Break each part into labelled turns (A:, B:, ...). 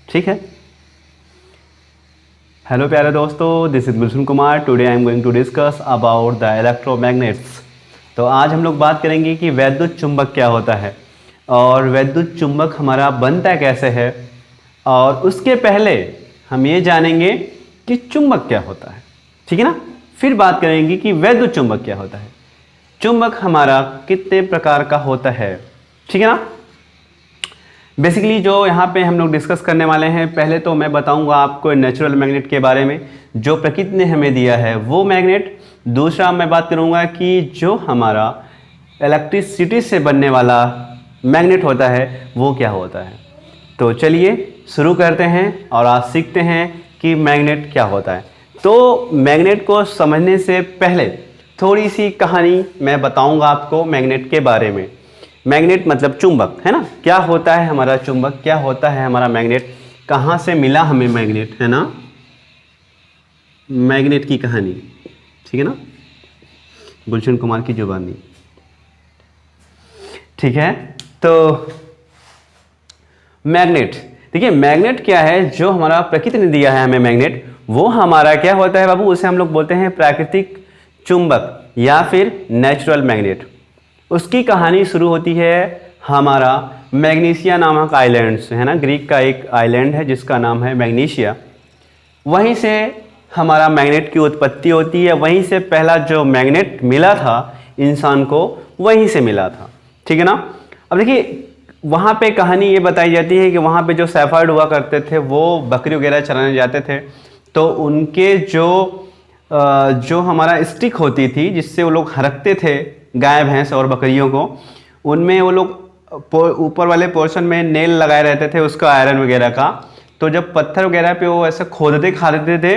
A: ठीक है। हेलो प्यारे दोस्तों, this is Gulshan Kumar. Today I am going to discuss about the electromagnets. तो आज हम लोग बात करेंगे कि वैद्युत चुंबक क्या होता है और वैद्युत चुंबक हमारा बनता कैसे है, और उसके पहले हम ये जानेंगे कि चुंबक क्या होता है। ठीक है ना। फिर बात करेंगे कि वैद्युत चुंबक क्या होता है, चुंबक हमारा कितने प्रकार का होता है। ठीक है ना। बेसिकली जो यहाँ पे हम लोग डिस्कस करने वाले हैं, पहले तो मैं बताऊंगा आपको नेचुरल मैग्नेट के बारे में, जो प्रकृति ने हमें दिया है वो मैग्नेट। दूसरा मैं बात करूंगा कि जो हमारा इलेक्ट्रिसिटी से बनने वाला मैग्नेट होता है वो क्या होता है। तो चलिए शुरू करते हैं और आज सीखते हैं कि मैग्नेट क्या होता है। तो मैग्नेट को समझने से पहले थोड़ी सी कहानी मैं बताऊंगा आपको मैग्नेट के बारे में। मैग्नेट मतलब चुंबक, है ना। क्या होता है हमारा चुंबक, क्या होता है हमारा मैग्नेट, कहाँ से मिला हमें मैग्नेट, है ना। मैग्नेट की कहानी, ठीक है ना, गुलशन कुमार की जुबानी। ठीक है। तो मैग्नेट, देखिए मैग्नेट क्या है, जो हमारा प्रकृति ने दिया है हमें मैग्नेट, वो हमारा क्या होता है बाबू, उसे हम लोग बोलते हैं प्राकृतिक चुंबक या फिर नेचुरल मैग्नेट। उसकी कहानी शुरू होती है हमारा मैग्नीशिया नामक आइलैंड से, है ना। ग्रीक का एक आइलैंड है जिसका नाम है मैग्नीशिया। वहीं से हमारा मैग्नेट की उत्पत्ति होती है। वहीं से पहला जो मैग्नेट मिला था इंसान को, वहीं से मिला था। ठीक है ना। अब देखिए वहाँ पे कहानी ये बताई जाती है कि वहाँ पे जो शेफर्ड हुआ करते थे वो बकरी वगैरह चराने जाते थे, तो उनके जो हमारा स्टिक होती थी जिससे वो लोग हरकते थे गाय भैंस और बकरियों को, उनमें वो लोग ऊपर वाले पोर्शन में नेल लगाए रहते थे उसका, आयरन वगैरह का। तो जब पत्थर वगैरह पे वो ऐसे खोदते खादते थे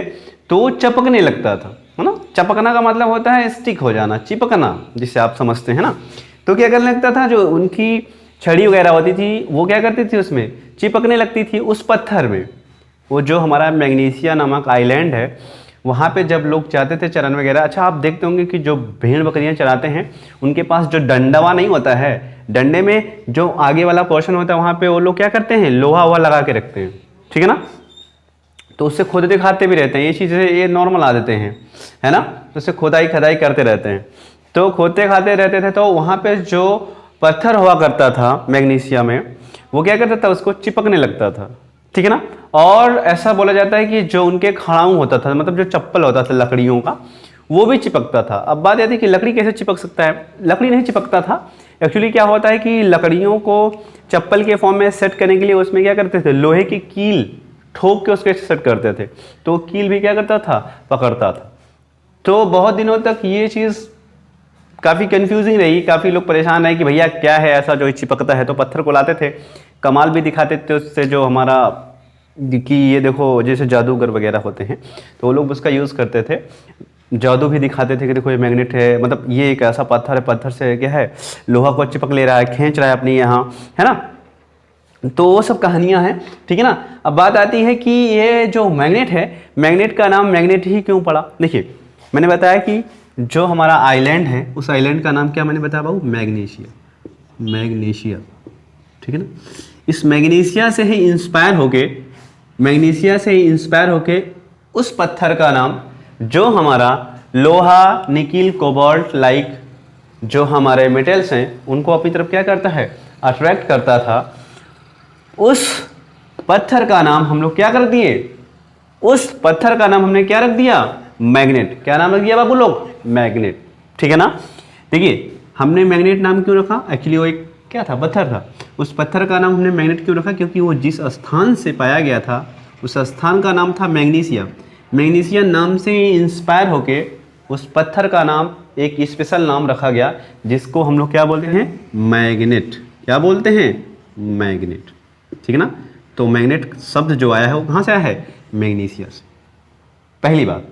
A: तो वो चपकने लगता था, है ना। चपकना का मतलब होता है स्टिक हो जाना, चिपकना, जिसे आप समझते हैं ना। तो क्या करने लगता था, जो उनकी छड़ी वगैरह होती थी वो क्या करती थी, उसमें चिपकने लगती थी उस पत्थर में। वो जो हमारा मैग्नीशिया नामक आइलैंड है, वहाँ पे जब लोग जाते थे चरण वगैरह, अच्छा आप देखते होंगे कि जो भेड़ बकरियाँ चराते हैं उनके पास जो डंडवा नहीं होता है, डंडे में जो आगे वाला पोर्शन होता है वहाँ पे वो लोग क्या करते हैं, लोहा वोहा लगा के रखते हैं। ठीक है ना। तो उससे खोदते खाते भी रहते हैं, ये चीज़ें ये नॉर्मल आ देते हैं, है ना। तो उससे खोदाई खदाई करते रहते हैं, तो खोदते खाते रहते थे। तो वहाँ पे जो पत्थर हुआ करता था मैग्नीशिया में, वो क्या करता था, उसको चिपकने लगता था। ठीक है ना। और ऐसा बोला जाता है कि जो उनके खड़ाऊं होता था, मतलब जो चप्पल होता था लकड़ियों का, वो भी चिपकता था। अब बात यह थी कि लकड़ी कैसे चिपक सकता है, लकड़ी नहीं चिपकता था। एक्चुअली क्या होता है कि लकड़ियों को चप्पल के फॉर्म में सेट करने के लिए उसमें क्या करते थे, लोहे की कील ठोक के उसके सेट करते थे, तो कील भी क्या करता था, पकड़ता था। तो बहुत दिनों तक ये चीज़ काफ़ी कंफ्यूजिंग रही, काफ़ी लोग परेशान रहे कि भैया क्या है ऐसा जो चिपकता है। तो पत्थर को लाते थे, कमाल भी दिखाते थे उससे, जो हमारा कि ये देखो जैसे जादूगर वगैरह होते हैं तो वो लोग उसका यूज़ करते थे, जादू भी दिखाते थे कि देखो ये मैग्नेट है, मतलब ये एक ऐसा पत्थर है, पत्थर से क्या है, लोहा को चिपक ले रहा है, खींच रहा है अपनी यहाँ, है ना। तो वो सब कहानियाँ हैं। ठीक है ना। अब बात आती है कि ये जो मैग्नेट है, मैग्नेट का नाम मैग्नेट ही क्यों पड़ा। देखिए मैंने बताया कि जो हमारा आइलैंड है उस आइलैंड का नाम क्या मैंने बताया बाबू, मैग्नीशिया, मैग्नीशिया। ठीक है ना। इस मैग्नीशिया से ही इंस्पायर होके उस पत्थर का नाम, जो हमारा लोहा निकिल कोबाल्ट लाइक जो हमारे मेटल्स हैं उनको अपनी तरफ क्या करता है, अट्रैक्ट करता था, उस पत्थर का नाम हम लोग क्या कर दिए, उस पत्थर का नाम हमने क्या रख दिया, मैग्नेट। क्या नाम रख दिया बाबू लोग, मैग्नेट। ठीक है ना। देखिए हमने मैग्नेट नाम क्यों रखा, एक्चुअली वो एक क्या था, पत्थर था। उस पत्थर का नाम हमने मैग्नेट क्यों रखा, क्योंकि वो जिस स्थान से पाया गया था उस स्थान का नाम था मैग्नीशिया। मैग्नीशिया नाम से इंस्पायर होके उस पत्थर का नाम एक स्पेशल नाम रखा गया, जिसको हम लोग क्या बोलते हैं, मैग्नेट। क्या बोलते हैं, मैग्नेट। ठीक है ना। तो मैग्नेट शब्द जो आया है वो कहाँ से आया है, मैग्नीशिया से, पहली बात।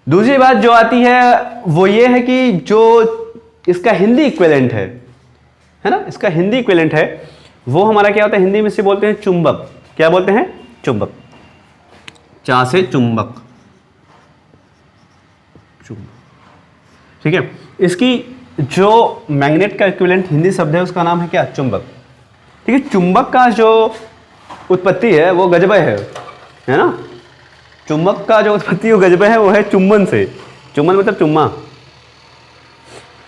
A: दूसरी बात जो आती है वो ये है कि जो इसका हिंदी इक्विवेलेंट है ना, इसका हिंदी इक्विवेलेंट है वो हमारा क्या होता है, हिंदी में से बोलते हैं चुंबक। क्या बोलते हैं, चुंबक। चा से चुंबक, चुंबक। ठीक है। इसकी जो मैग्नेट का इक्विवेलेंट हिंदी शब्द है उसका नाम है क्या, चुंबक। ठीक है। चुंबक का जो उत्पत्ति है वो गजबे है ना। चुंबक का जो उत्पत्ति वो गजबे है, वो है चुंबन से। चुंबन मतलब चुम्मा,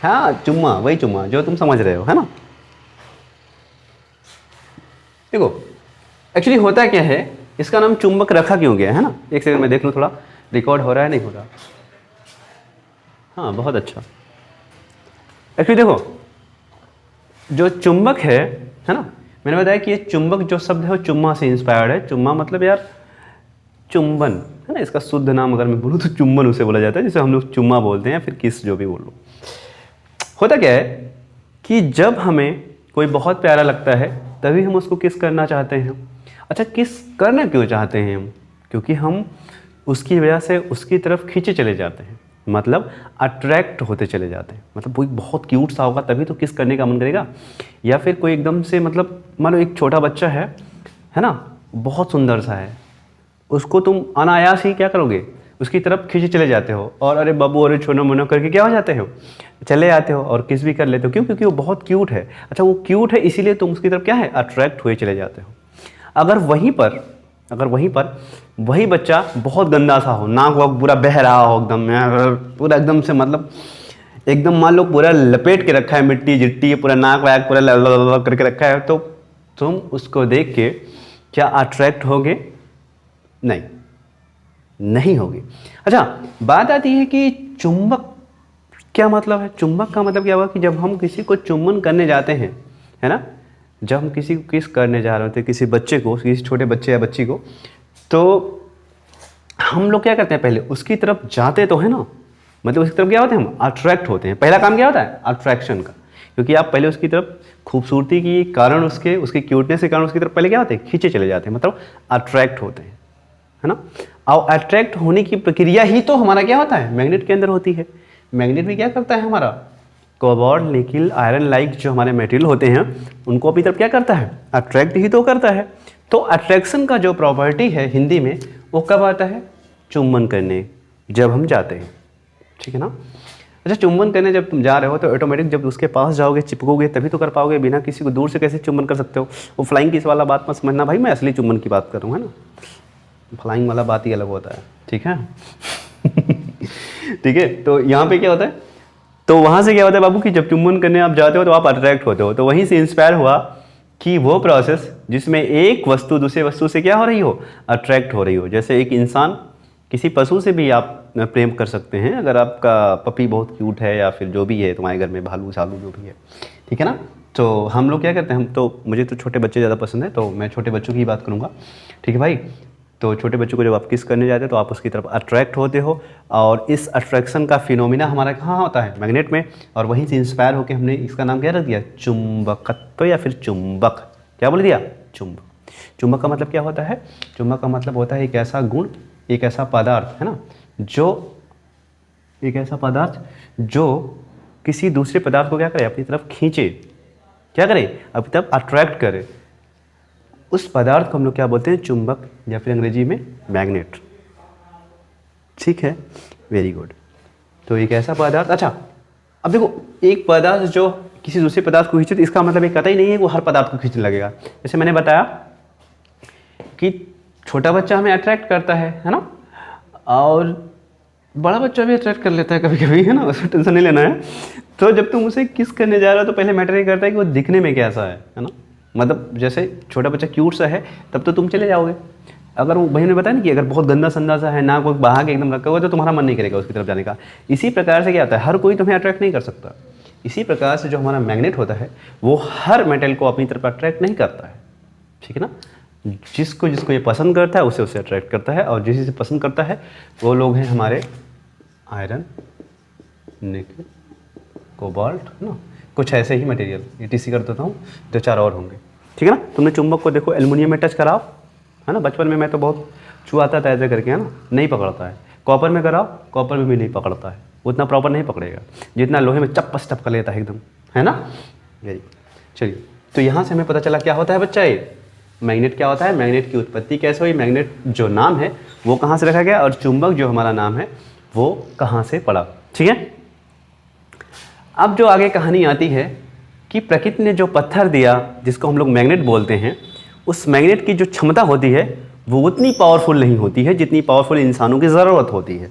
A: हाँ चुम्मा, वही चुम्मा जो तुम समझ रहे हो, है ना। देखो एक्चुअली होता क्या है, इसका नाम चुंबक रखा क्यों गया है ना। एक सेकंड में देख लूँ थोड़ा रिकॉर्ड हो रहा है नहीं हो रहा। हाँ बहुत अच्छा। एक्चुअली देखो जो चुंबक है ना, मैंने बताया कि ये चुंबक जो शब्द है वो चुम्मा से इंस्पायर्ड है। चुम्मा मतलब यार चुंबन है ना, इसका शुद्ध नाम अगर मैं बोलूँ तो चुंबन उसे बोला जाता है, जिसे हम लोग चुम्मा बोलते हैं, फिर किस जो भी बोलो। होता क्या है कि जब हमें कोई बहुत प्यारा लगता है तभी हम उसको किस करना चाहते हैं। अच्छा किस करना क्यों चाहते हैं हम, क्योंकि हम उसकी वजह से उसकी तरफ खींचे चले जाते हैं, मतलब अट्रैक्ट होते चले जाते हैं। मतलब कोई बहुत क्यूट सा होगा तभी तो किस करने का मन करेगा, या फिर कोई एकदम से मतलब मान लो एक छोटा बच्चा है ना, बहुत सुंदर सा है, उसको तुम अनायास ही क्या करोगे, उसकी तरफ खींचे चले जाते हो और अरे बाबू अरे छोनो मोनो करके क्या हो जाते हो, चले आते हो और किस भी कर लेते हो। क्यों? क्योंकि वो बहुत क्यूट है। अच्छा वो क्यूट है इसीलिए तुम उसकी तरफ क्या है अट्रैक्ट हुए चले जाते हो। अगर वहीं पर वही बच्चा बहुत गंदा सा हो, नाक वाक पूरा बह रहा हो एकदम, पूरा एकदम से मतलब एकदम मान लो पूरा लपेट के रखा है, मिट्टी जिट्टी पूरा नाक वाक पूरा करके रखा है, तो तुम उसको देख के क्या अट्रैक्ट होगे? नहीं होगी। अच्छा बात आती है कि चुंबक क्या मतलब है। चुंबक का मतलब क्या हुआ कि जब हम किसी को चुंबन करने जाते हैं, है ना, जब हम किसी को किस करने जा रहे होते हैं, किसी बच्चे को, किसी छोटे बच्चे या बच्ची को, तो हम लोग क्या करते हैं, पहले उसकी तरफ जाते तो है ना, मतलब उसकी तरफ क्या होते हैं, हम अट्रैक्ट होते हैं। पहला काम क्या होता है अट्रैक्शन का, क्योंकि आप पहले उसकी तरफ खूबसूरती की कारण उसकी क्यूटनेस के कारण उसकी तरफ पहले क्या होते हैं, खींचे चले जाते हैं, मतलब अट्रैक्ट होते हैं, है ना। और अट्रैक्ट होने की प्रक्रिया ही तो हमारा क्या होता है, मैग्नेट के अंदर होती है। मैग्नेट भी क्या करता है हमारा, कोबाल्ट निकिल आयरन लाइक जो हमारे मटेरियल होते हैं उनको अपनी तरफ क्या करता है, अट्रैक्ट ही तो करता है। तो अट्रैक्शन का जो प्रॉपर्टी है हिंदी में वो कब आता है, चुंबन करने जब हम जाते हैं, ठीक है ना। अच्छा चुंबन करने जब तुम जा रहे हो तो ऑटोमेटिक जब उसके पास जाओगे चिपकोगे तभी तो कर पाओगे, बिना किसी को दूर से कैसे चुंबन कर सकते हो। वो फ्लाइंग किस वाला बात मत समझना भाई, मैं असली चुंबन की बात कर रहा हूँ, है ना। फ्लाइंग वाला बात ही अलग होता है, ठीक है। ठीक है, तो यहाँ पे क्या होता है, तो वहाँ से क्या होता है बाबू कि जब चुंबन करने आप जाते हो तो आप अट्रैक्ट होते हो। तो वहीं से इंस्पायर हुआ कि वो प्रोसेस जिसमें एक वस्तु दूसरे वस्तु से क्या हो रही हो, अट्रैक्ट हो रही हो। जैसे एक इंसान किसी पशु से भी आप प्रेम कर सकते हैं, अगर आपका पपी बहुत क्यूट है या फिर जो भी है तुम्हारे घर में भालू सालू जो भी है, ठीक है ना। तो हम लोग क्या करते हैं, हम तो मुझे तो छोटे बच्चे ज़्यादा पसंद है तो मैं छोटे बच्चों की बात करूँगा, ठीक है भाई। तो छोटे बच्चों को जब आप किस करने जाते हो तो आप उसकी तरफ अट्रैक्ट होते हो, और इस अट्रैक्शन का फिनोमिना हमारा कहाँ होता है, मैग्नेट में, और वहीं से इंस्पायर होकर हमने इसका नाम क्या रख दिया, चुंबकत्व या फिर चुंबक। क्या बोल दिया, चुंबक। चुंबक का मतलब क्या होता है, चुंबक का मतलब होता है एक ऐसा गुण, एक ऐसा पदार्थ, है ना, जो एक ऐसा पदार्थ जो किसी दूसरे पदार्थ को क्या करे, अपनी तरफ खींचे, क्या करे, अपनी तरफ अट्रैक्ट करे। उस पदार्थ को हम लोग क्या बोलते हैं, चुंबक, या फिर अंग्रेजी में मैग्नेट, ठीक है, वेरी गुड। तो एक ऐसा पदार्थ, अच्छा अब देखो एक पदार्थ जो किसी दूसरे पदार्थ को खींचे तो इसका मतलब ये कतई नहीं है वो हर पदार्थ को खींचने लगेगा। जैसे मैंने बताया कि छोटा बच्चा हमें अट्रैक्ट करता है ना, और बड़ा बच्चा भी अट्रैक्ट कर लेता है कभी कभी, है ना, उसमें टेंशन नहीं लेना है। तो जब तुम उसे किस करने जा रहे हो तो पहले मैटर ये करता है कि वो दिखने में कैसा है ना। मतलब जैसे छोटा बच्चा क्यूट सा है तब तो तुम चले जाओगे। अगर वो भाई ने बताया ना कि अगर बहुत गंदा संदा सा है ना, कोई बहा के एकदम रखा हुआ तो तुम्हारा मन नहीं करेगा उसकी तरफ जाने का। इसी प्रकार से क्या होता है, हर कोई तुम्हें अट्रैक्ट नहीं कर सकता। इसी प्रकार से जो हमारा मैग्नेट होता है वो हर मेटल को अपनी तरफ अट्रैक्ट नहीं करता है, ठीक है ना। जिसको जिसको ये पसंद करता है उसे उसे अट्रैक्ट करता है, और जिसे पसंद करता है वो लोग हैं हमारे आयरन, निकल, कोबाल्ट, है ना, कुछ ऐसे ही मटेरियल, ETC कर देता हूँ, 2-4 और होंगे, ठीक है ना। तुमने चुंबक को देखो एल्युमिनियम में टच कराओ, है ना, बचपन में मैं तो बहुत छुआता था ऐसे करके, है ना, नहीं पकड़ता है। कॉपर में कराओ, कॉपर में भी नहीं पकड़ता है, उतना प्रॉपर नहीं पकड़ेगा जितना लोहे में चप्पस टपका लेता है एकदम, है ना। वेरी, चलिए तो यहाँ से हमें पता चला क्या होता है बच्चा, ये मैग्नेट क्या होता है, मैग्नेट की उत्पत्ति कैसे हुई, मैग्नेट जो नाम है वो कहाँ से रखा गया, और चुंबक जो हमारा नाम है वो कहाँ से पड़ा, ठीक है। अब जो आगे कहानी आती है कि प्रकृति ने जो पत्थर दिया जिसको हम लोग मैग्नेट बोलते हैं, उस मैग्नेट की जो क्षमता होती है वो उतनी पावरफुल नहीं होती है जितनी पावरफुल इंसानों की ज़रूरत होती है।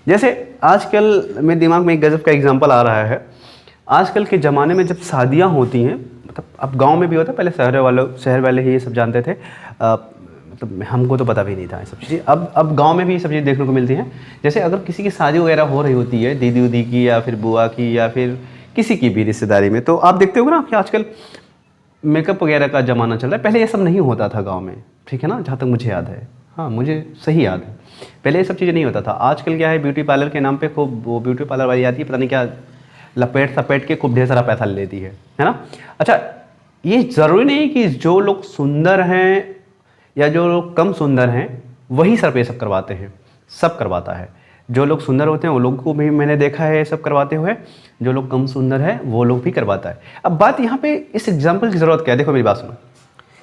A: जैसे आजकल मेरे दिमाग में एक गजब का एग्जांपल आ रहा है। आजकल के ज़माने में जब शादियां होती हैं, मतलब अब गांव में भी होता है, पहले शहर वाले ही ये सब जानते थे, मतलब हमको तो पता भी नहीं था ये सब चीज़ें। अब गांव में भी ये सब चीज़ें देखने को मिलती हैं। जैसे अगर किसी की शादी वगैरह हो रही होती है, दीदी उदी की या फिर बुआ की या फिर किसी की भी रिश्तेदारी में, तो आप देखते हो ना कि आजकल मेकअप वगैरह का ज़माना चल रहा है। पहले ये सब नहीं होता था गाँव में, ठीक है ना, जहाँ तक मुझे याद है। हाँ, मुझे सही याद है, पहले ये सब चीज़ें नहीं होता था। आजकल क्या है, ब्यूटी पार्लर के नाम पे खूब वो ब्यूटी पार्लर वाली आती है, पता नहीं क्या लपेट सपेट के खूब ढेर सारा पैसा ले लेती है ना। अच्छा, ये ज़रूरी नहीं कि जो लोग सुंदर हैं या जो लोग कम सुंदर हैं वही सर पे सब करवाते हैं। सब करवाता है, जो लोग सुंदर होते हैं वो लोग को भी मैंने देखा है सब करवाते हुए, जो लोग कम सुंदर है वो लोग भी करवाता है। अब बात यहाँ पे इस एग्जाम्पल की ज़रूरत क्या है, देखो मेरी बात सुनो।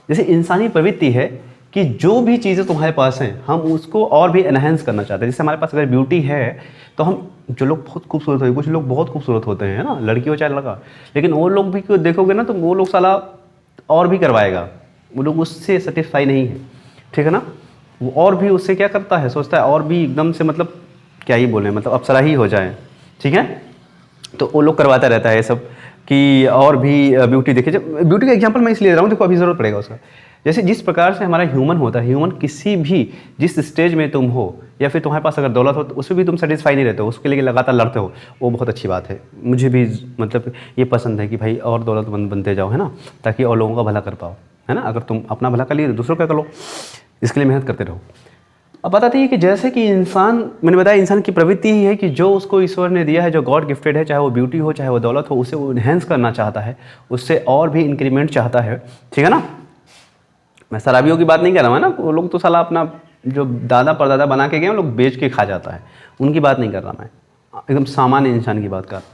A: जैसे इंसानी प्रवृत्ति है कि जो भी चीज़ें तुम्हारे पास हैं हम उसको और भी एनहेंस करना चाहते हैं। जैसे हमारे पास अगर ब्यूटी है तो हम, जो लोग बहुत खूबसूरत होते हैं, कुछ लोग बहुत खूबसूरत होते हैं ना, लड़की हो चाहे लड़का, लेकिन वो लोग भी क्यों देखोगे ना तो वो लोग साला और भी करवाएगा, वो लोग उससे सेटिस्फाई नहीं है, ठीक है ना। वो और भी उससे क्या करता है, सोचता है और भी एकदम से, मतलब क्या ही बोलें, मतलब अप्सरा ही हो जाए, ठीक है। तो वो लोग करवाता रहता है ये सब कि और भी ब्यूटी देखिए। जब ब्यूटी का एग्जांपल मैं इसलिए दे रहा हूँ, देखो अभी ज़रूरत पड़ेगा उसका। जैसे जिस प्रकार से हमारा ह्यूमन होता है, ह्यूमन किसी भी जिस स्टेज में तुम हो या फिर तुम्हारे पास अगर दौलत हो तो उसमें भी तुम सेटिस्फाई नहीं रहते हो, उसके लिए लगातार लड़ते हो, वो बहुत अच्छी बात है। मुझे भी मतलब ये पसंद है कि भाई और दौलतमंद बनते जाओ, है ना, ताकि और लोगों का भला कर पाओ, है ना। अगर तुम अपना भला कर लिए तो दूसरों का कर लो, इसके लिए मेहनत करते रहो। अब बताती है कि जैसे कि इंसान, मैंने बताया इंसान की प्रवृत्ति ही है कि जो उसको ईश्वर ने दिया है, जो गॉड गिफ्टेड है, चाहे वो ब्यूटी हो चाहे वो दौलत हो, उसे वो इन्हेंस करना चाहता है, उससे और भी इंक्रीमेंट चाहता है, ठीक है ना। मैं शराबियों की बात नहीं कर रहा हूँ ना, वो लोग तो साला अपना जो दादा परदादा बना के गए वो लोग बेच के खा जाता है, उनकी बात नहीं कर रहा मैं, एकदम सामान्य इंसान की बात कर रहा हूँ।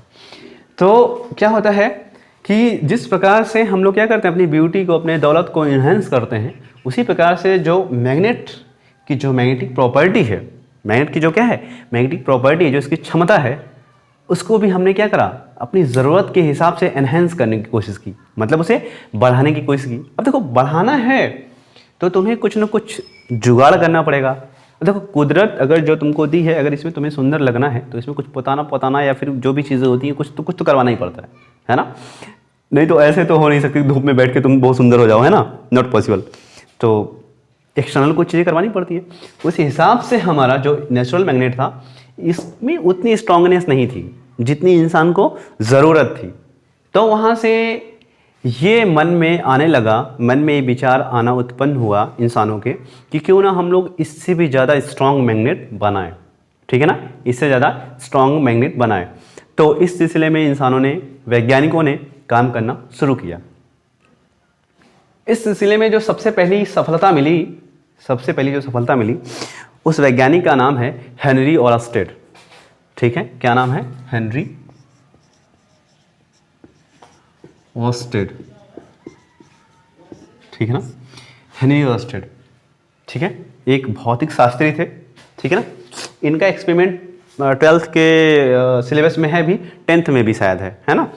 A: तो क्या होता है कि जिस प्रकार से हम लोग क्या करते हैं, अपनी ब्यूटी को, अपने दौलत को इन्हेंस करते हैं, उसी प्रकार से जो मैग्नेट की जो मैग्नेटिक प्रॉपर्टी है, मैग्नेट की जो क्या है मैग्नेटिक प्रॉपर्टी है, जो इसकी क्षमता है, उसको भी हमने क्या करा, अपनी ज़रूरत के हिसाब से एनहेंस करने की कोशिश की, मतलब उसे बढ़ाने की कोशिश की। अब देखो बढ़ाना है तो तुम्हें कुछ ना कुछ जुगाड़ करना पड़ेगा। देखो कुदरत अगर जो तुमको दी है, अगर इसमें तुम्हें सुंदर लगना है तो इसमें कुछ पोताना या फिर जो भी चीज़ें होती हैं कुछ तो करवाना ही पड़ता है ना। नहीं तो ऐसे तो हो नहीं सकती धूप में बैठ के तुम बहुत सुंदर हो जाओ, है ना, नॉट पॉसिबल। तो एक्सटर्नल कुछ चीज़ें करवानी पड़ती है। उस हिसाब से हमारा जो नेचुरल मैग्नेट था, इसमें उतनी स्ट्रांगनेस नहीं थी जितनी इंसान को ज़रूरत थी। तो वहाँ से ये मन में आने लगा, मन में ये विचार आना उत्पन्न हुआ इंसानों के कि क्यों ना हम लोग इससे भी ज़्यादा स्ट्रांग मैग्नेट बनाएं, ठीक है ना, इससे ज़्यादा स्ट्रांग मैग्नेट बनाएं। तो इस सिलसिले में इंसानों ने, वैज्ञानिकों ने काम करना शुरू किया। इस सिलसिले में जो सबसे पहली जो सफलता मिली उस वैज्ञानिक का नाम है हेनरी ओरस्टेड, ठीक है। क्या नाम है, हेनरी ओरस्टेड, ठीक है ना, हेनरी ओरस्टेड, ठीक है। एक भौतिक शास्त्री थे, ठीक है ना। इनका एक्सपेरिमेंट 12th के सिलेबस में है भी, 10th में भी शायद है ना।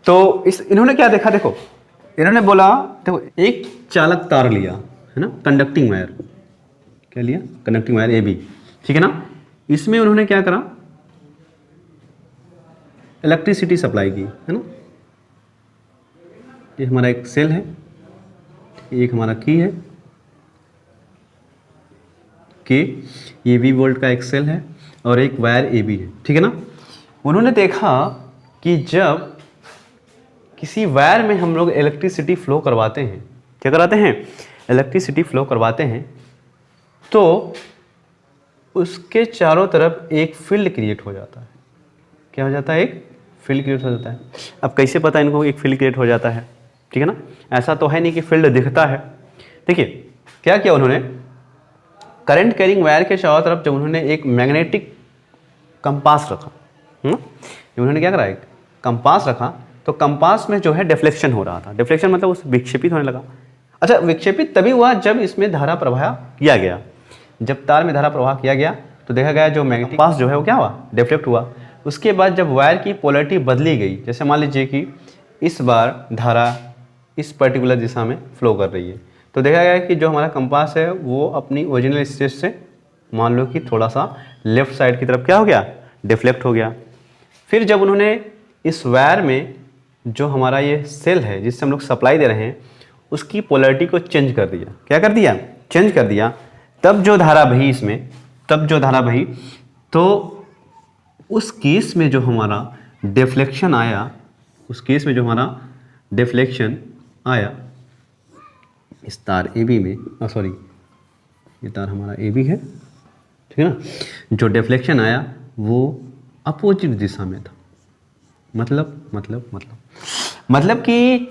A: तो इन्होंने क्या देखा, देखो इन्होंने बोला, देखो एक चालक तार लिया, है ना, कंडक्टिंग वायर, क्या लिया, कंडक्टिंग वायर AB, ठीक है ना। इसमें उन्होंने क्या करा, इलेक्ट्रिसिटी सप्लाई की, है ना। ये हमारा एक सेल है, एक हमारा की है के, ये V वोल्ट का एक सेल है और एक वायर AB है, ठीक है ना। उन्होंने देखा कि जब किसी वायर में हम लोग इलेक्ट्रिसिटी फ्लो करवाते हैं, क्या कराते हैं, इलेक्ट्रिसिटी फ्लो करवाते हैं, तो उसके चारों तरफ एक फील्ड क्रिएट हो जाता है। क्या हो जाता है, एक फील्ड क्रिएट हो जाता है। अब कैसे पता इनको एक फील्ड क्रिएट हो जाता है, ठीक है ना, ऐसा तो है नहीं कि फील्ड दिखता है। देखिए क्या किया उन्होंने, करंट कैरिंग वायर के चारों तरफ जब उन्होंने एक मैग्नेटिक कंपास रखा, उन्होंने क्या करा, एक कंपास रखा, तो कंपास में जो है डिफ्लेक्शन हो रहा था। डिफ्लेक्शन मतलब उस विक्षेपित होने लगा। अच्छा, विक्षेपित तभी हुआ जब इसमें धारा प्रवाह किया गया। जब तार में धारा प्रवाह किया गया तो देखा गया जो मैग्नेटिक कंपास जो है वो क्या हुआ, डिफ्लेक्ट हुआ। उसके बाद जब वायर की पोलैरिटी बदली गई, जैसे मान लीजिए कि इस बार धारा इस पर्टिकुलर दिशा में फ्लो कर रही है, तो देखा गया कि जो हमारा कंपास है वो अपनी ओरिजिनल स्टेट से मान लो कि थोड़ा सा लेफ्ट साइड की तरफ क्या हो गया, डिफ्लेक्ट हो गया। फिर जब उन्होंने इस वायर में जो हमारा ये सेल है जिससे हम लोग सप्लाई दे रहे हैं उसकी पोलैरिटी को चेंज कर दिया। क्या कर दिया, चेंज कर दिया। तब जो धारा बही इसमें, तब जो धारा बही, तो उस केस में जो हमारा डिफ्लेक्शन आया, उस केस में जो हमारा डिफ्लेक्शन आया इस तार AB में, सॉरी ये तार हमारा AB है, ठीक है ना, जो डिफ्लेक्शन आया वो अपोजिट दिशा में था। मतलब कि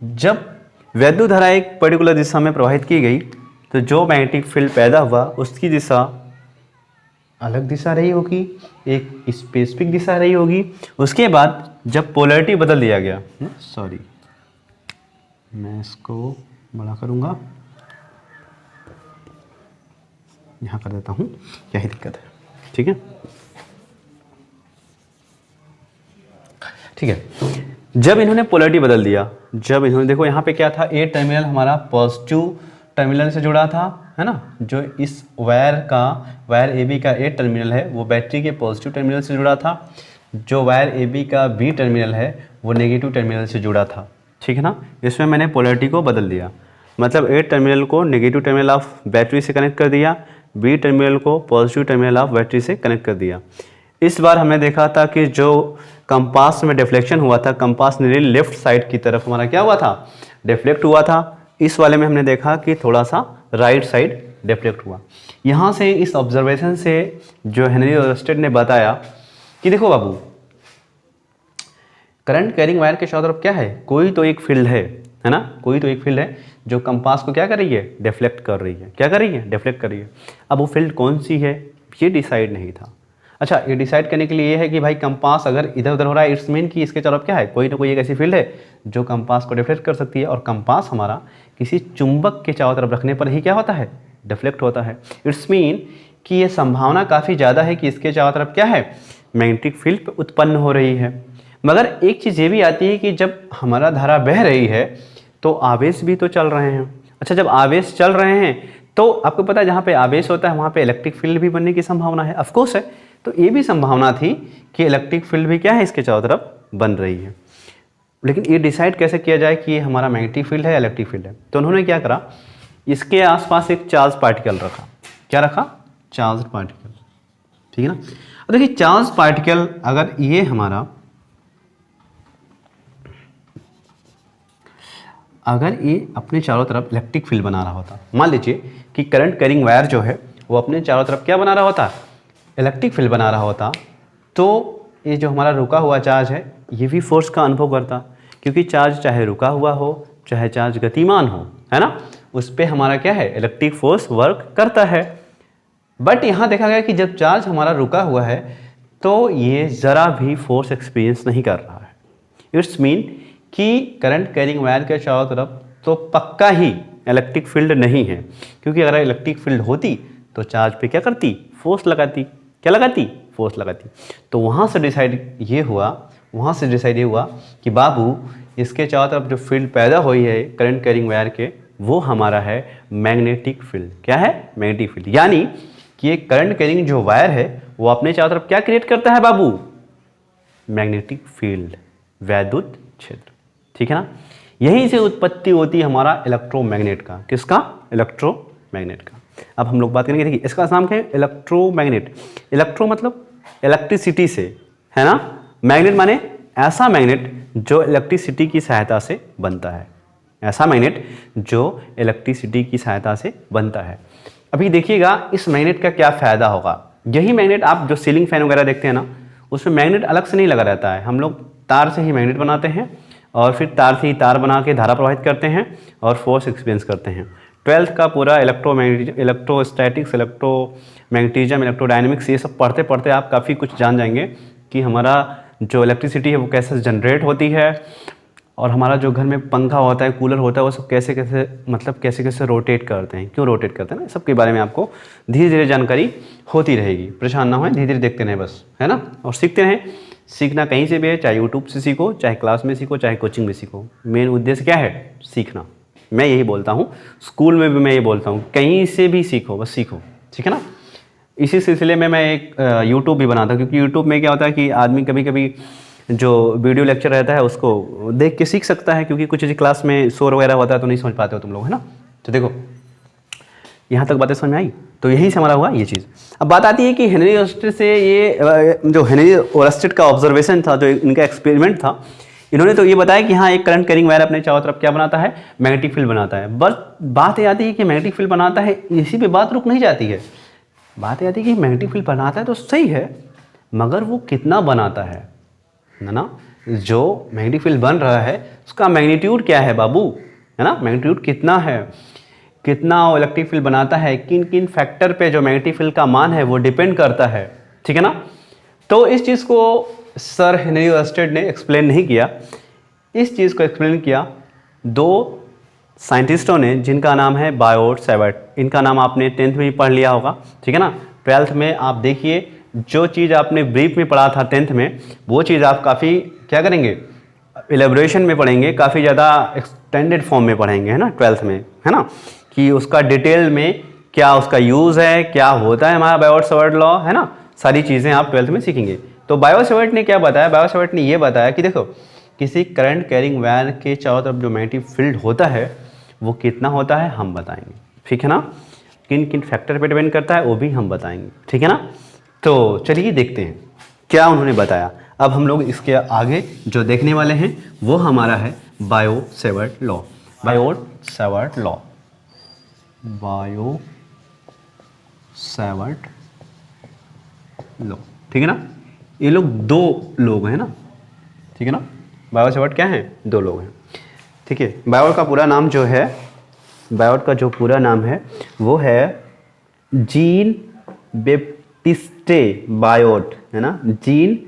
A: जब वैद्युत धारा एक पर्टिकुलर दिशा में प्रवाहित की गई तो जो मैग्नेटिक फील्ड पैदा हुआ उसकी दिशा अलग दिशा रही होगी, एक स्पेसिफिक दिशा रही होगी। उसके बाद जब पोलैरिटी बदल दिया गया, सॉरी मैं इसको बड़ा करूँगा, यहाँ कर देता हूँ, क्या ही दिक्कत है, ठीक है ठीक है। जब इन्होंने पोलैरिटी बदल दिया, जब इन्होंने, देखो यहाँ पे क्या था, ए टर्मिनल हमारा पॉजिटिव टर्मिनल से जुड़ा था, है ना, जो इस वायर AB का ए टर्मिनल है वो बैटरी के पॉजिटिव टर्मिनल से जुड़ा था, जो वायर AB का B टर्मिनल है वो नेगेटिव टर्मिनल से जुड़ा था, ठीक है ना। इसमें मैंने पोलैरिटी को बदल दिया, मतलब ए टर्मिनल को नेगेटिव टर्मिनल ऑफ बैटरी से कनेक्ट कर दिया, B टर्मिनल को पॉजिटिव टर्मिनल ऑफ बैटरी से कनेक्ट कर दिया। इस बार हमने देखा था कि जो कंपास में डिफ्लेक्शन हुआ था, कंपास निडल लेफ्ट साइड की तरफ हमारा क्या हुआ था, डिफ्लेक्ट हुआ था। इस वाले में हमने देखा कि थोड़ा सा राइट साइड डिफ्लेक्ट हुआ। यहाँ से इस ऑब्जर्वेशन से जो हेनरी ओरस्टेड ने बताया कि देखो बाबू, करंट कैरिंग वायर के चारों तरफ क्या है, कोई तो एक फील्ड है ना, कोई तो एक फील्ड है जो कंपास को क्या कर रही है, डिफ्लेक्ट कर रही है। क्या कर रही है, डिफ्लेक्ट कर रही है। अब वो फील्ड कौन सी है ये डिसाइड नहीं था। अच्छा, ये डिसाइड करने के लिए ये है कि भाई कंपास अगर इधर उधर हो रहा है, इट्स मीन कि इसके चारों तरफ क्या है, कोई ना कोई एक ऐसी फील्ड है जो कंपास को डिफ्लेक्ट कर सकती है, और कंपास हमारा किसी चुंबक के चारों तरफ रखने पर ही क्या होता है, डिफ्लेक्ट होता है। इट्स मीन कि ये संभावना काफ़ी ज़्यादा है कि इसके चारों तरफ क्या है, मैग्नेटिक फील्ड उत्पन्न हो रही है। मगर एक चीज़ ये भी आती है कि जब हमारा धारा बह रही है तो आवेश भी तो चल रहे हैं। अच्छा, जब आवेश चल रहे हैं तो आपको पता है जहाँ पे आवेश होता है वहाँ पे इलेक्ट्रिक फील्ड भी बनने की संभावना है, ऑफकोर्स है। तो ये भी संभावना थी कि इलेक्ट्रिक फील्ड भी क्या है, इसके चारों तरफ बन रही है। लेकिन ये डिसाइड कैसे किया जाए कि ये हमारा मैग्नेटिक फील्ड है, इलेक्ट्रिक फील्ड है। तो उन्होंने क्या करा, इसके आसपास एक चार्ज पार्टिकल रखा। क्या रखा, चार्ज पार्टिकल, ठीक है ना। और देखिए चार्ज पार्टिकल अगर ये हमारा, अगर ये अपने चारों तरफ इलेक्ट्रिक फील्ड बना रहा होता, मान लीजिए कि करंट कैरिंग वायर जो है वो अपने चारों तरफ क्या बना रहा होता, इलेक्ट्रिक फील्ड बना रहा होता, तो ये जो हमारा रुका हुआ चार्ज है ये भी फोर्स का अनुभव करता, क्योंकि चार्ज चाहे रुका हुआ हो चाहे चार्ज गतिमान हो, है ना, उस पर हमारा क्या है, इलेक्ट्रिक फोर्स वर्क करता है। बट यहाँ देखा गया कि जब चार्ज हमारा रुका हुआ है तो ये ज़रा भी फोर्स एक्सपीरियंस नहीं कर रहा है। इट्स मीन कि करंट कैरिंग वायर के चारों तरफ तो पक्का ही इलेक्ट्रिक फील्ड नहीं है, क्योंकि अगर इलेक्ट्रिक फील्ड होती तो चार्ज पे क्या करती, फोर्स लगाती। क्या लगाती, फोर्स लगाती। तो वहाँ से डिसाइड ये हुआ कि बाबू इसके चारों तरफ जो फील्ड पैदा हुई है करंट कैरिंग वायर के, वो हमारा है मैग्नेटिक फील्ड। क्या है, मैग्नेटिक फील्ड। यानी कि ये करंट कैरिंग जो वायर है वो अपने चारों तरफ क्या क्रिएट करता है बाबू, मैग्नेटिक फील्ड, वैद्युत क्षेत्र, ठीक है ना। यहीं से उत्पत्ति होती है हमारा इलेक्ट्रोमैग्नेट का। किसका, इलेक्ट्रोमैग्नेट का। अब हम लोग बात करेंगे, देखिए इसका नाम क्या है, इलेक्ट्रोमैग्नेट। इलेक्ट्रो मतलब इलेक्ट्रिसिटी से, है ना, मैग्नेट माने ऐसा मैग्नेट जो इलेक्ट्रिसिटी की सहायता से बनता है, ऐसा मैग्नेट जो इलेक्ट्रिसिटी की सहायता से बनता है। अभी देखिएगा इस मैग्नेट का क्या फ़ायदा होगा। यही मैग्नेट आप जो सीलिंग फैन वगैरह देखते हैं ना, उसमें मैग्नेट अलग से नहीं लगा रहता है, हम लोग तार से ही मैग्नेट बनाते हैं और फिर तार से ही तार बना के धारा प्रवाहित करते हैं और फोर्स एक्सपीरियंस करते हैं। 12th का पूरा इलेक्ट्रोस्टैटिक्स, इलेक्ट्रोमैग्नेटिज्म, इलेक्ट्रोडायनेमिक्स, ये सब पढ़ते पढ़ते आप काफ़ी कुछ जान जाएंगे कि हमारा जो इलेक्ट्रिसिटी है वो कैसे जनरेट होती है, और हमारा जो घर में पंखा होता है, कूलर होता है, वो सब कैसे कैसे मतलब कैसे कैसे रोटेट करते हैं, क्यों रोटेट करते हैं ना, सबके बारे में आपको धीरे धीरे जानकारी होती रहेगी। परेशान ना होए, धीरे धीरे देखते रहें बस, है ना, और सीखते रहें। सीखना कहीं से भी है, चाहे यूट्यूब से सीखो, चाहे क्लास में सीखो, चाहे कोचिंग में सीखो, मेन उद्देश्य क्या है? सीखना। मैं यही बोलता हूँ, स्कूल में भी मैं ये बोलता हूँ, कहीं से भी सीखो, बस सीखो, ठीक है ना। इसी सिलसिले में मैं एक यूट्यूब भी बनाता हूँ, क्योंकि यूट्यूब में क्या होता है कि आदमी कभी कभी जो वीडियो लेक्चर रहता है उसको देख के सीख सकता है, क्योंकि कुछ क्लास में शोर वगैरह होता है तो नहीं समझ पाते हो तुम लोग, है ना। तो देखो यहाँ तक बातें समझ में आई, तो यहीं से हमारा हुआ ये चीज़। अब बात आती है कि हेनरी ओरस्टेड से ये जो हेनरी ओरस्टेड का ऑब्जर्वेशन था, जो इनका एक्सपेरिमेंट था, इन्होंने तो ये बताया कि हाँ एक करंट कैरिंग वायर अपने चारों तरफ क्या बनाता है? मैग्नेटिक फील्ड बनाता है। बस बात ये आती है कि मैग्नेटिक फील्ड बनाता है, इसी पे बात रुक नहीं जाती है। बात ये आती है कि मैग्नेटिक फील्ड बनाता है तो सही है, मगर वो कितना बनाता है ना। जो मैग्नेटिक फील्ड बन रहा है उसका मैग्नीट्यूड क्या है बाबू, है ना। मैग्नीट्यूड कितना है, कितना इलेक्ट्रिक फील्ड बनाता है, किन किन फैक्टर पे जो मैग्नेटिक फील्ड का मान है वो डिपेंड करता है, ठीक है ना। तो इस चीज़ को सर हेनरी ओरस्टेड ने एक्सप्लेन नहीं किया, इस चीज़ को एक्सप्लेन किया दो साइंटिस्टों ने, जिनका नाम है बायोट सैवर्ट। इनका नाम आपने 10th में भी पढ़ लिया होगा, ठीक है ना। 12th में आप देखिए, जो चीज़ आपने ब्रीफ में पढ़ा था 10th में, वो चीज़ आप काफ़ी क्या करेंगे? एलेबोरेशन में पढ़ेंगे, काफ़ी ज़्यादा एक्सटेंडेड फॉर्म में पढ़ेंगे, है ना 12th में, है ना, कि उसका डिटेल में क्या उसका यूज़ है, क्या होता है हमारा बायोट सैवर्ट लॉ, है ना। सारी चीज़ें आप 12th में सीखेंगे। तो बायोट सैवर्ट ने क्या बताया? बायोट सैवर्ट ने ये बताया कि देखो, किसी करंट कैरिंग वायर के चारों तरफ जो मैग्नेटिक फील्ड होता है वो कितना होता है हम बताएंगे, ठीक है ना। किन किन फैक्टर पे डिपेंड करता है वो भी हम बताएंगे, ठीक है ना। तो चलिए देखते हैं क्या उन्होंने बताया। अब हम लोग इसके आगे जो देखने वाले हैं वो हमारा है Biot Savart law. Biot Savart law, Biot Savart law, ठीक है ना। ये लोग दो लोग हैं ना, ठीक है ना। बायोट सैवर्ट क्या है? दो लोग हैं, ठीक है। बायोट का पूरा नाम जो है, बायोट का जो पूरा नाम है वो है जीन बैप्टिस्टे बायोट, है ना, जीन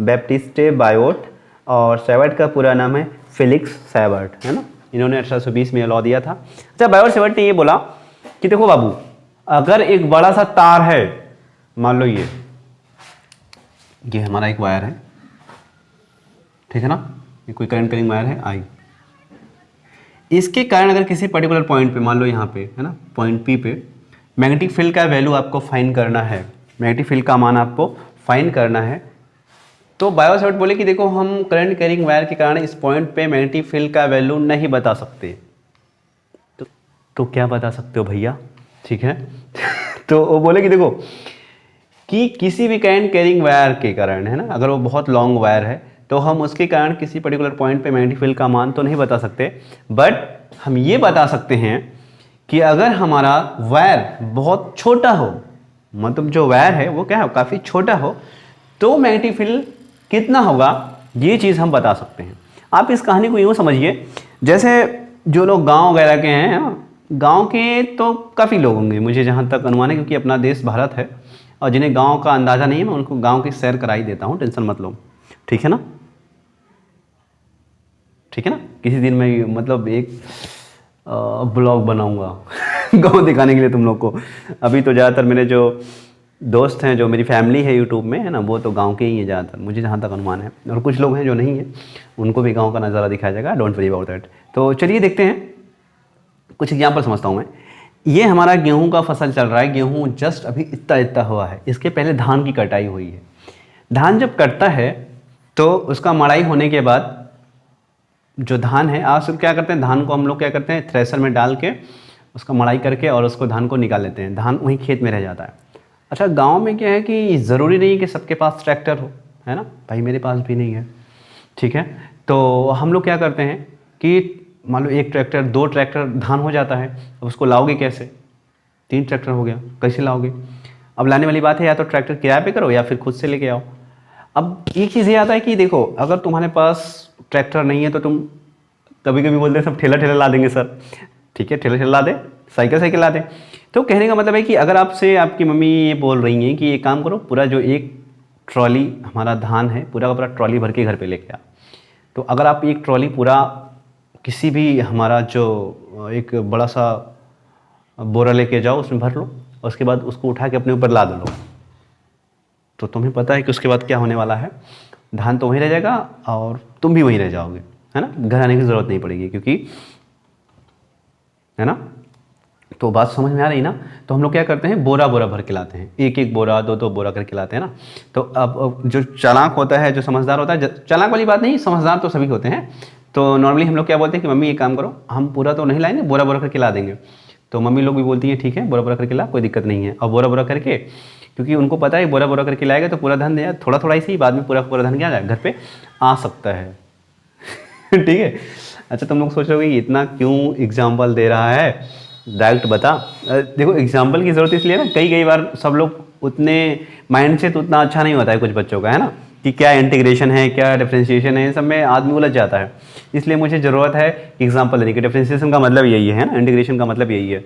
A: बैप्टिस्टे बायोट। और सैवर्ट का पूरा नाम है फेलिक्स सैवर्ट, है ना। इन्होंने 1820 में लॉ दिया था। अच्छा, बायोट सैवर्ट ने ये बोला कि देखो बाबू, अगर एक बड़ा सा तार है, मान लो ये हमारा एक वायर है, ठीक है ना, ये कोई करंट कैरिंग वायर है आई। इसके कारण अगर किसी पर्टिकुलर पॉइंट पे, मान लो यहाँ पे, है ना, पॉइंट पी पे मैग्नेटिक फील्ड का वैल्यू आपको फाइंड करना है, मैग्नेटिक फील्ड का मान आपको फाइंड करना है, तो बायोट सैवर्ट बोले कि देखो, हम करंट कैरिंग वायर के कारण इस पॉइंट पे मैग्नेटिक फील्ड का वैल्यू नहीं बता सकते। तो क्या बता सकते हो भैया, ठीक है। तो वो बोले कि देखो, कि किसी भी करंट कैरिंग वायर के कारण, है ना, अगर वो बहुत लॉन्ग वायर है तो हम उसके कारण किसी पर्टिकुलर पॉइंट पे मैग्नेटिक फील्ड का मान तो नहीं बता सकते, बट हम ये बता सकते हैं कि अगर हमारा वायर बहुत छोटा हो, मतलब जो वायर है वो क्या है, काफ़ी छोटा हो, तो मैग्नेटिक फील्ड कितना होगा, ये चीज़ हम बता सकते हैं। आप इस कहानी को यूँ समझिए, जैसे जो लोग गाँव वगैरह के हैं, गाँव के तो काफ़ी लोग होंगे मुझे जहाँ तक अनुमान है, क्योंकि अपना देश भारत है, और जिन्हें गांव का अंदाज़ा नहीं है मैं उनको गांव की सैर कराई देता हूँ, टेंशन मत लो, ठीक है ना, ठीक है ना। किसी दिन मैं मतलब एक ब्लॉग बनाऊंगा गांव दिखाने के लिए तुम लोग को। अभी तो ज़्यादातर मेरे जो दोस्त हैं, जो मेरी फैमिली है यूट्यूब में, है ना, वो तो गांव के ही हैं ज़्यादातर, मुझे जहाँ तक अनुमान है, और कुछ लोग हैं जो नहीं हैं, उनको भी गाँव का नज़ारा दिखाया जाएगा, डोंट वरी अबाउट दैट। तो चलिए देखते हैं, कुछ एग्जाम्पल समझता हूँ मैं। ये हमारा गेहूं का फसल चल रहा है, गेहूं जस्ट अभी इतना इतना हुआ है, इसके पहले धान की कटाई हुई है। धान जब कटता है तो उसका मड़ाई होने के बाद जो धान है, आज क्या करते हैं, धान को हम लोग क्या करते हैं, थ्रेशर में डाल के उसका मड़ाई करके और उसको धान को निकाल लेते हैं, धान वहीं खेत में रह जाता है। अच्छा, गाँव में क्या है कि ज़रूरी नहीं कि सबके पास ट्रैक्टर हो, है ना, भाई मेरे पास भी नहीं है, ठीक है। तो हम लोग क्या करते हैं कि मान लो एक ट्रैक्टर, दो ट्रैक्टर धान हो जाता है, अब उसको लाओगे कैसे, 3 ट्रैक्टर हो गया, कैसे लाओगे। अब लाने वाली बात है, या तो ट्रैक्टर किराए पे करो या फिर खुद से लेके आओ। अब एक चीज़ ये आता है कि देखो, अगर तुम्हारे पास ट्रैक्टर नहीं है तो तुम कभी कभी बोलते हैं सब ठेला ला देंगे सर, ठीक है, ठेला ला दे, साइकिल ला दे। तो कहने का मतलब है कि अगर आपसे आपकी मम्मी ये बोल रही हैं कि ये काम करो, पूरा जो एक ट्रॉली हमारा धान है पूरा का पूरा ट्रॉली भर के घर पर लेके आओ, तो अगर आप एक ट्रॉली पूरा किसी भी हमारा जो एक बड़ा सा बोरा लेके जाओ, उसमें भर लो, और उसके बाद उसको उठा के अपने ऊपर लाद लो, तो तुम्हें पता है कि उसके बाद क्या होने वाला है, धान तो वहीं रह जाएगा और तुम भी वहीं रह जाओगे, है ना, घर आने की ज़रूरत नहीं पड़ेगी, क्योंकि, है ना। तो बात समझ में आ रही ना। तो हम लोग क्या करते हैं, बोरा बोरा भर के लाते हैं, एक एक बोरा, दो दो बोरा करके लाते हैं ना। तो अब जो चालाक होता है, जो समझदार होता है, चालाक वाली बात नहीं, समझदार तो सभी होते हैं। तो नॉर्मली हम लोग क्या बोलते हैं कि मम्मी ये काम करो, हम पूरा तो नहीं लाएंगे, बोरा बोरा करके ला देंगे। तो मम्मी लोग भी बोलती हैं ठीक है बोरा बोरा करके ला, कोई दिक्कत नहीं है। और बोरा बोरा करके, क्योंकि उनको पता है बोरा बोरा करके लाएगा तो पूरा धन देगा, थोड़ा थोड़ा ही बाद में पूरा पूरा धन क्या घर पे आ सकता है। ठीक है। अच्छा, तुम लोग सोच रहे हो कि इतना क्यों एग्जाम्पल दे रहा है, डायरेक्ट बता। देखो एग्जाम्पल की ज़रूरत इसलिए ना, कई बार सब लोग उतने माइंड से तो उतना अच्छा नहीं होता है कुछ बच्चों का, है ना, कि क्या इंटीग्रेशन है, क्या डिफरेंशिएशन है, इन सब में आदमी उलझ जाता है। इसलिए मुझे ज़रूरत है एग्जाम्पल देने की। डिफरेंशिएशन का मतलब यही है ना, इंटीग्रेशन का मतलब यही है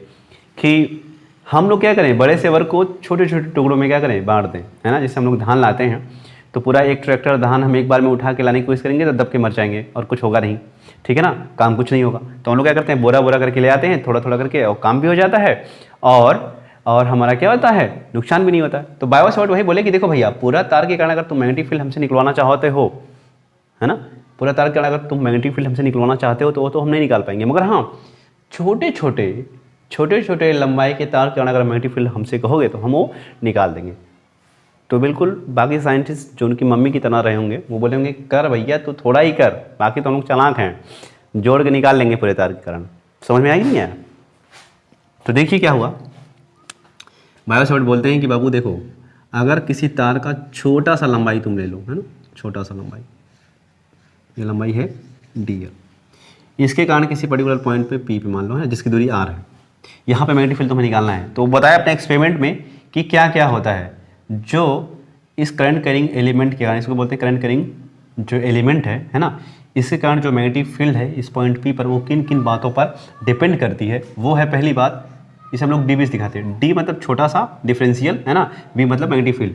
A: कि हम लोग क्या करें, बड़े से वर्ग को छोटे छोटे टुकड़ों में क्या करें, बांट दें, है ना। जैसे हम लोग धान लाते हैं तो पूरा एक ट्रैक्टर धान हम एक बार में उठा के लाने की कोशिश करेंगे तो दब के मर जाएंगे और कुछ होगा नहीं, ठीक है ना, काम कुछ नहीं होगा। तो हम लोग क्या करते हैं, बोरा बोरा करके ले आते हैं, थोड़ा थोड़ा करके, और काम भी हो जाता है और हमारा क्या होता है, नुकसान भी नहीं होता है। तो बायो सावर्ट वही बोले कि देखो भैया, पूरा तार के कारण अगर तुम मैग्नेटिक फील्ड हमसे निकलवाना चाहते हो, है ना, पूरा तार के कारण अगर तुम मैग्नेटिक फील्ड हमसे निकलवाना चाहते हो तो वो तो हम नहीं निकाल पाएंगे, मगर हाँ छोटे छोटे लंबाई के तार के कारण अगर मैग्नेटिक फील्ड हमसे कहोगे तो हम वो निकाल देंगे। तो बिल्कुल बाकी साइंटिस्ट जो उनकी मम्मी की तरह रहे होंगे वो बोलेंगे कर भैया तू थोड़ा ही कर, बाकी तो हम लोग चालाक हैं, जोड़ के निकाल लेंगे पूरे तार के कारण। समझ में आई नहीं आया? तो देखिए क्या हुआ, बायो सावर्ट बोलते हैं कि बाबू देखो, अगर किसी तार का छोटा सा लंबाई तुम ले लो, है ना, छोटा सा लंबाई, ये लंबाई है dl, इसके कारण किसी पर्टिकुलर पॉइंट पे p पे मान लो, है जिसकी दूरी r है, यहाँ पे मैग्नेटिक फील्ड तुम्हें निकालना है। तो बताया अपने एक्सपेरिमेंट में कि क्या क्या होता है, जो इस करंट कैरिंग एलिमेंट के कारण, इसको बोलते हैं करंट कैरिंग जो एलिमेंट है ना, इसके कारण जो मैग्नेटिक फील्ड है इस पॉइंट P पर वो किन किन बातों पर डिपेंड करती है। वो है पहली बात, इसे हम लोग डी बेस दिखाते हैं। डी मतलब छोटा सा डिफरेंशियल, है ना, बी मतलब magnetic field.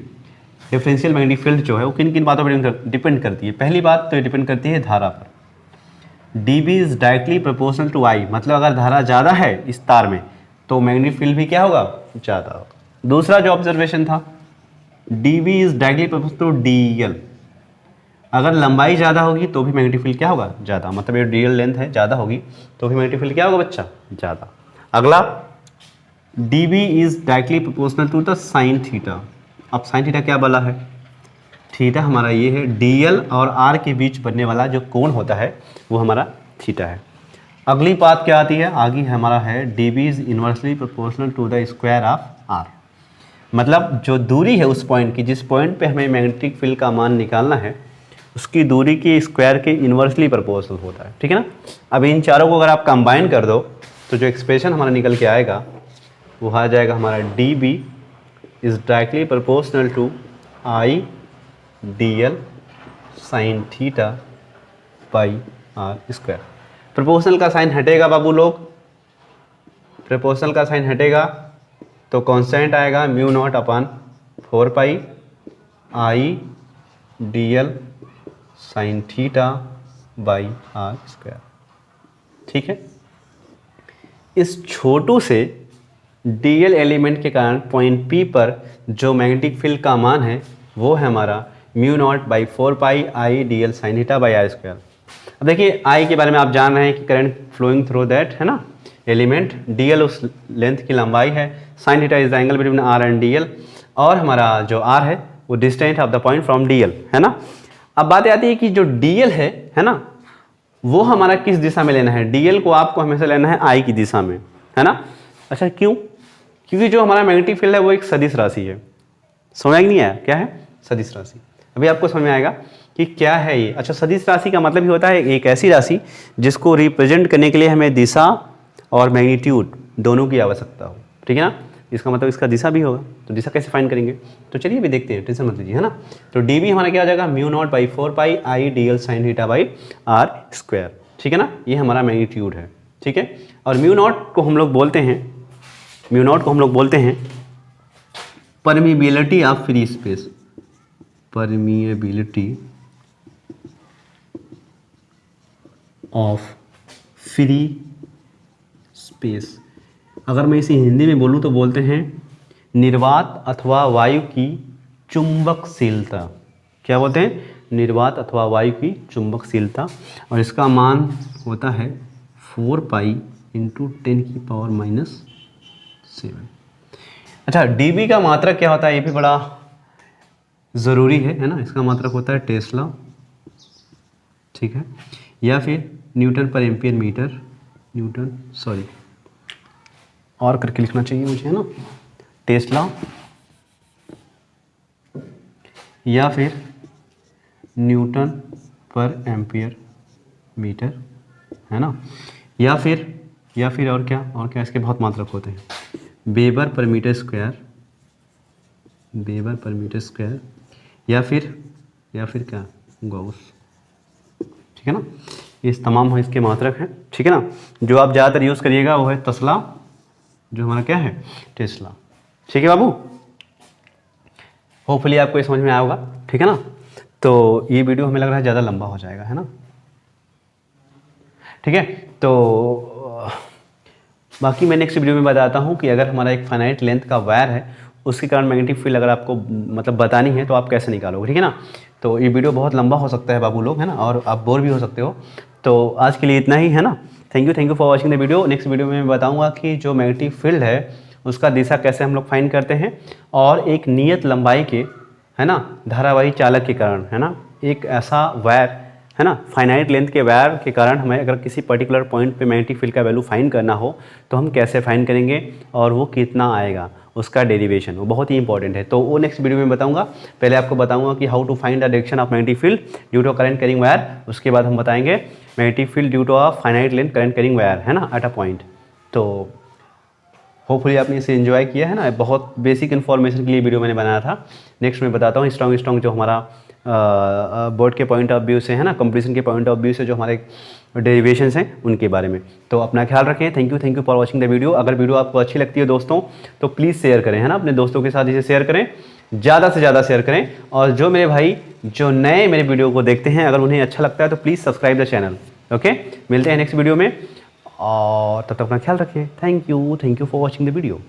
A: Differential magnetic field जो है वो किन किन बातों पर डिपेंड करती है। पहली बात तो डिपेंड करती है धारा पर। D B is directly proportional to I, मतलब अगर धारा ज़्यादा है इस तार में तो मैग्नेटिक फील्ड भी क्या होगा, ज़्यादा होगा। दूसरा जो ऑब्जर्वेशन था, d B is directly proportional to d l, अगर लंबाई ज़्यादा होगी तो भी मैग्नेटिक फील्ड क्या होगा, ज़्यादा, मतलब ये डी एल लेंथ है ज़्यादा होगी तो भी मैग्नेटिक फील्ड क्या होगा बच्चा, ज़्यादा। अगला, d B is directly proportional to the sine theta. अब साइन थीटा क्या बोला है, थीटा हमारा ये है, डी एल और आर के बीच बनने वाला जो कोण होता है वो हमारा थीटा है। अगली बात क्या आती है, आगे हमारा है d B is inversely proportional to the square of r, मतलब जो दूरी है उस पॉइंट की, जिस पॉइंट पे हमें मैग्नेटिक फील्ड का मान निकालना है उसकी दूरी के स्क्वायर के इन्वर्सली प्रोपोर्शनल होता है, ठीक है ना। अब इन चारों को अगर आप कंबाइन कर दो तो जो एक्सप्रेशन हमारा निकल के आएगा वो आ जाएगा हमारा d B is directly proportional to I d l sine theta by r square. Proportional का साइन हटेगा बाबू लोग, प्रोपोर्शनल का साइन हटेगा तो कॉन्स्टेंट आएगा mu naught upon 4 pi I d l sine theta by r square, ठीक है। इस छोटू से डी एल एलिमेंट के कारण पॉइंट P पर जो मैग्नेटिक फील्ड का मान है वो है हमारा mu naught by 4 pi I d l sine theta by r square. अब देखिए आई के बारे में आप जान रहे हैं कि करंट फ्लोइंग थ्रू दैट, है ना, एलिमेंट, डी एल उस लेंथ की लंबाई है, sine theta is the angle between r and d l, और हमारा जो आर है वो distance of the point from d l, है ना। अब बात आती है कि जो डी एल है ना, वो हमारा किस दिशा में लेना है, डी एल को आपको हमेशा लेना है आई की दिशा में, है ना। अच्छा क्यों, क्योंकि जो हमारा मैग्नेटिक फील्ड है वो एक सदिश राशि है। समझ नहीं आया क्या है सदिश राशि, अभी आपको समझ में आएगा कि क्या है ये। अच्छा, सदिश राशि का मतलब ही होता है एक ऐसी राशि जिसको रिप्रेजेंट करने के लिए हमें दिशा और मैग्नीट्यूड दोनों की आवश्यकता हो, ठीक है ना। इसका मतलब इसका दिशा भी होगा, तो दिशा कैसे फाइंड करेंगे, तो चलिए अभी देखते हैं, टेंशन मत लीजिए, है ना। तो डी बी हमारा क्या आ जाएगा, mu naught by 4 pi I d l sine theta by r square, ठीक है ना, ये हमारा मैग्नीट्यूड है, ठीक है। और म्यू नॉट को हम लोग बोलते हैं permeability of free space, permeability of free space. अगर मैं इसे हिंदी में बोलूँ तो बोलते हैं निर्वात अथवा वायु की चुंबकशीलता। क्या बोलते हैं, निर्वात अथवा वायु की चुंबकशीलता, और इसका मान होता है 4 पाई इंटू 10⁻⁷। अच्छा, डीबी का मात्रक क्या होता है, ये भी बड़ा ज़रूरी है ना। इसका मात्रक होता है टेस्ला, ठीक है, या फिर न्यूटन पर एम्पियर मीटर, और करके लिखना चाहिए मुझे, है ना, टेस्ला या फिर न्यूटन पर एम्पियर मीटर, है ना, या फिर और क्या इसके बहुत मात्रक होते हैं, वेबर पर मीटर स्क्वायर, या फिर क्या, गॉस, ठीक है ना। इस तमाम इसके मात्रक हैं, ठीक है ना। जो आप ज़्यादातर यूज़ करिएगा वो है तस्ला, जो हमारा क्या है, टेस्ला, ठीक है बाबू। होपफुली आपको ये समझ में आया होगा, ठीक है ना। तो ये वीडियो हमें लग रहा है ज़्यादा लंबा हो जाएगा, है ना, ठीक है। तो बाकी मैं नेक्स्ट वीडियो में बताता हूँ कि अगर हमारा एक फाइनाइट लेंथ का वायर है, उसके कारण मैग्नेटिक फील्ड अगर आपको मतलब बतानी है तो आप कैसे निकालोगे, ठीक है ना। तो ये वीडियो बहुत लंबा हो सकता है बाबू लोग, है ना, और आप बोर भी हो सकते हो। तो आज के लिए इतना ही, है ना। Thank you for watching the video. Next video में मैं बताऊँगा कि जो मैग्नेटिक फील्ड है उसका दिशा कैसे हम लोग फाइंड करते हैं, और एक नियत लंबाई के, है ना, धारावाही चालक के कारण, है ना, एक ऐसा वायर, है ना, फाइनाइट लेंथ के वायर के कारण हमें अगर किसी पर्टिकुलर पॉइंट पे मैग्नेटिक फील्ड का वैल्यू फाइंड करना हो तो हम कैसे फाइंड करेंगे और वो कितना आएगा, उसका डेरिवेशन, वो बहुत ही इंपॉर्टेंट है। तो वो नेक्स्ट वीडियो में बताऊंगा। पहले आपको बताऊंगा कि how to find the direction of magnetic field due to current carrying wire, उसके बाद हम बताएंगे magnetic field due to a finite length current carrying wire, है ना, एट अ पॉइंट। तो होपफुली आपने इसे एंजॉय किया, है ना। बहुत बेसिक इन्फॉर्मेशन के लिए वीडियो मैंने बनाया था। नेक्स्ट मैं बताता हूँ स्ट्रॉन्ग जो हमारा बोर्ड के पॉइंट ऑफ व्यू से, है ना, कंप्लीशन के पॉइंट ऑफ व्यू से जो हमारे डेरिवेशंस हैं उनके बारे में। तो अपना ख्याल रखें। Thank you for watching the video. अगर वीडियो आपको अच्छी लगती है दोस्तों तो प्लीज़ शेयर करें, है ना, अपने दोस्तों के साथ इसे शेयर करें, ज़्यादा से ज़्यादा शेयर करें। और जो मेरे भाई जो नए मेरे वीडियो को देखते हैं, अगर उन्हें अच्छा लगता है तो please subscribe the channel. Okay, मिलते हैं नेक्स्ट वीडियो में, और तब तक अपना ख्याल रखें। Thank you for watching the video.